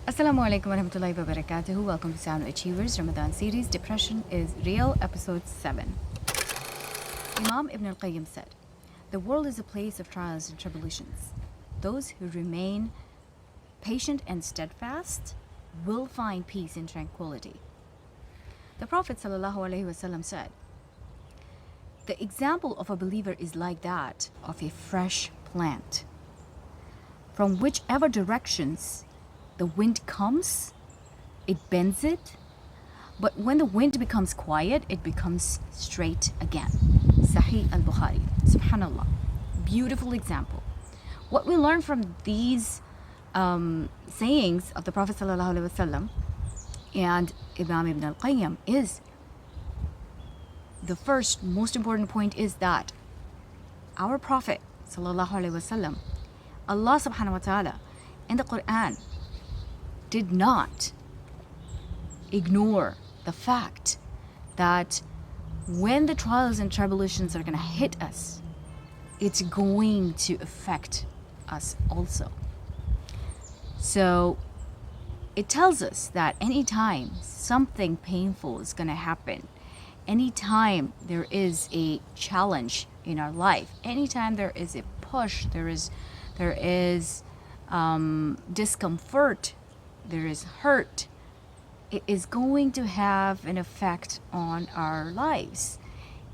Assalamu alaikum warahmatullahi wabarakatuh. Welcome to Sound Achievers Ramadan Series, Depression is Real, Episode 7. Imam Ibn al-Qayyim said, "The world is a place of trials and tribulations. Those who remain patient and steadfast will find peace and tranquility." The Prophet ﷺ said, "The example of a believer is like that of a fresh plant. From whichever directions the wind comes, it bends it, but when the wind becomes quiet, it becomes straight again." Sahih al-Bukhari. Subhanallah. Beautiful example. What we learn from these sayings of the Prophet ﷺ and Imam Ibn al-Qayyim is, the first most important point is that our Prophet ﷺ, Allah subhanahu wa ta'ala in the Quran did not ignore the fact that when the trials and tribulations are going to hit us, it's going to affect us also. So it tells us that anytime something painful is going to happen, anytime there is a challenge in our life, anytime there is a push, there is discomfort, there is hurt, it is going to have an effect on our lives,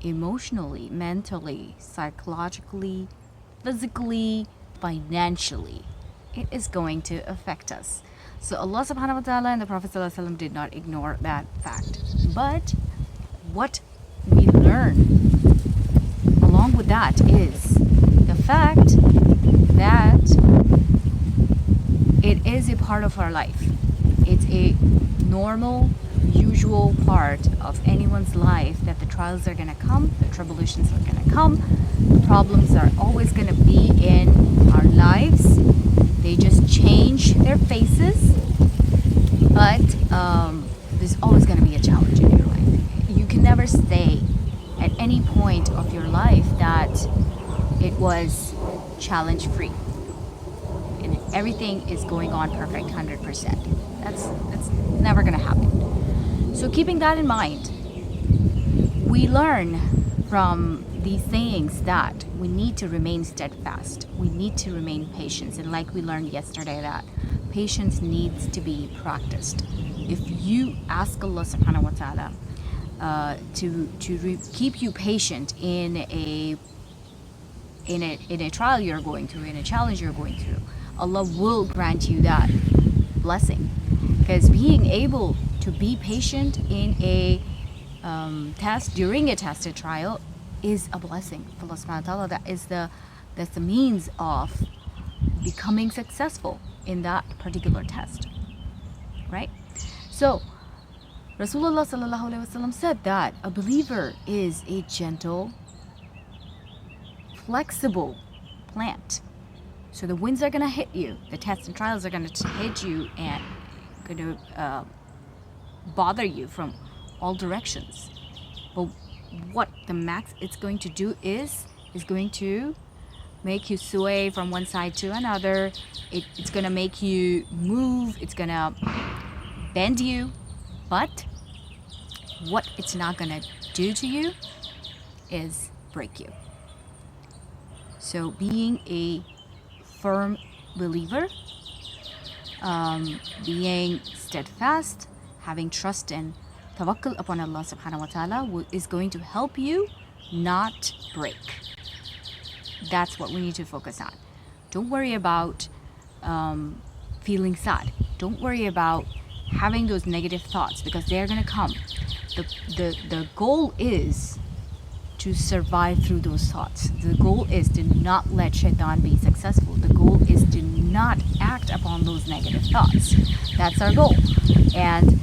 emotionally, mentally, psychologically, physically, financially. It is going to affect us. So Allah subhanahu wa ta'ala and the Prophet ﷺ did not ignore that fact. But what we learn along with that is the fact that it is a part of our life. It's a normal, usual part of anyone's life that the trials are going to come, the tribulations are going to come, the problems are always going to be in our lives. They just change their faces, but there's always going to be a challenge in your life. You can never say at any point of your life that it was challenge-free and everything is going on perfect 100%. That's never going to happen. So keeping that in mind, we learn from these sayings that we need to remain steadfast. We need to remain patient. And like we learned yesterday, that patience needs to be practiced. If you ask Allah subhanahu wa ta'ala to keep you patient in a trial you're going through, in a challenge you're going through, Allah will grant you that blessing. Because being able to be patient in a test, during a test, a trial, is a blessing for Allah subhanahu wa ta'ala. That's the means of becoming successful in that particular test, right? So Rasulullah sallallahu alaihi wasallam said that a believer is a gentle, flexible plant. So the winds are going to hit you, the tests and trials are going to hit you and going to bother you from all directions. But what the max it's going to do is going to make you sway from one side to another. It's going to make you move. It's going to bend you. But what it's not going to do to you is break you. So being a firm believer, being steadfast, having trust and tawakkul upon Allah subhanahu wa ta'ala is going to help you not break. That's what we need to focus on. Don't worry about feeling sad. Don't worry about having those negative thoughts, because they're going to come. The goal is to survive through those thoughts. The goal is to not let shaitan be successful. The goal is to not act upon those negative thoughts. That's our goal. And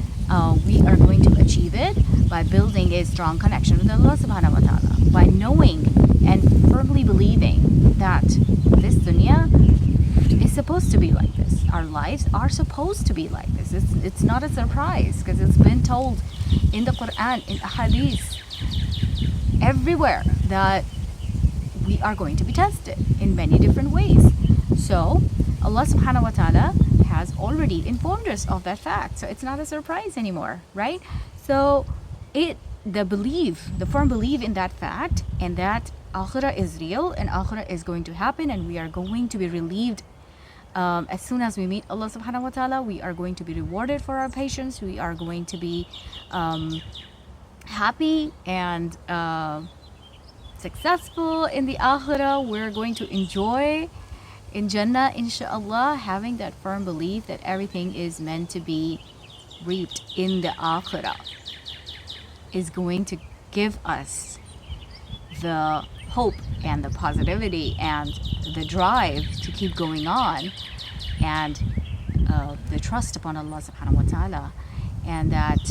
we are going to achieve it by building a strong connection with Allah subhanahu wa ta'ala, by knowing and firmly believing that this dunya is supposed to be like this. Our lives are supposed to be like this. It's not a surprise, because it's been told in the Quran, in ahadees, everywhere, that we are going to be tested in many different ways. So Allah subhanahu wa ta'ala has already informed us of that fact. So it's not a surprise anymore, right? So the firm belief in that fact, and that akhirah is real and akhirah is going to happen, and we are going to be relieved as soon as we meet Allah subhanahu wa ta'ala. We are going to be rewarded for our patience. We are going to be happy and successful in the akhirah. We're going to enjoy in Jannah, inshallah. Having that firm belief that everything is meant to be reaped in the akhirah is going to give us the hope and the positivity and the drive to keep going on, and the trust upon Allah subhanahu wa ta'ala, and that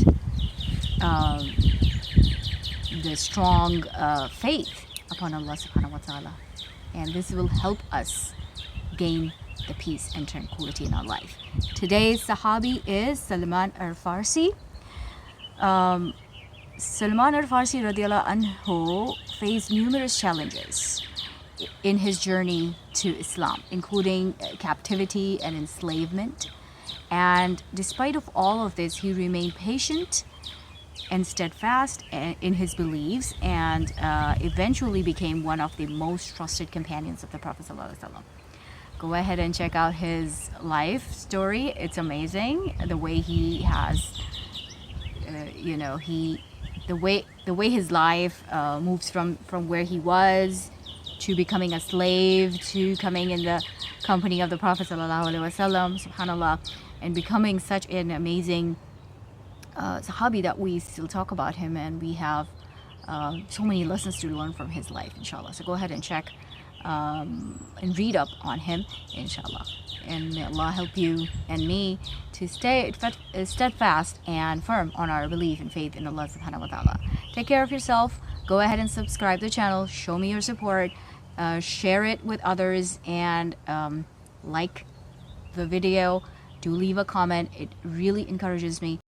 the strong faith upon Allah subhanahu wa ta'ala. And this will help us gain the peace and tranquility in our life. Today's Sahabi is Salman al-Farsi. Salman al-Farsi radiallahu anhu faced numerous challenges in his journey to Islam, including captivity and enslavement. And despite of all of this, he remained patient and steadfast in his beliefs, and eventually became one of the most trusted companions of the Prophet ﷺ. Go ahead and check out his life story. It's amazing the way he has, the way his life moves from where he was to becoming a slave, to coming in the company of the Prophet ﷺ, subhanallah, and becoming such an amazing Sahabi that we still talk about him, and we have so many lessons to learn from his life, inshallah. So go ahead and check and read up on him, inshallah. And may Allah help you and me to stay steadfast and firm on our belief and faith in Allah subhanahu wa ta'ala. Take care of yourself. Go ahead and subscribe to the channel. Show me your support. Share it with others, and like the video. Do leave a comment. It really encourages me.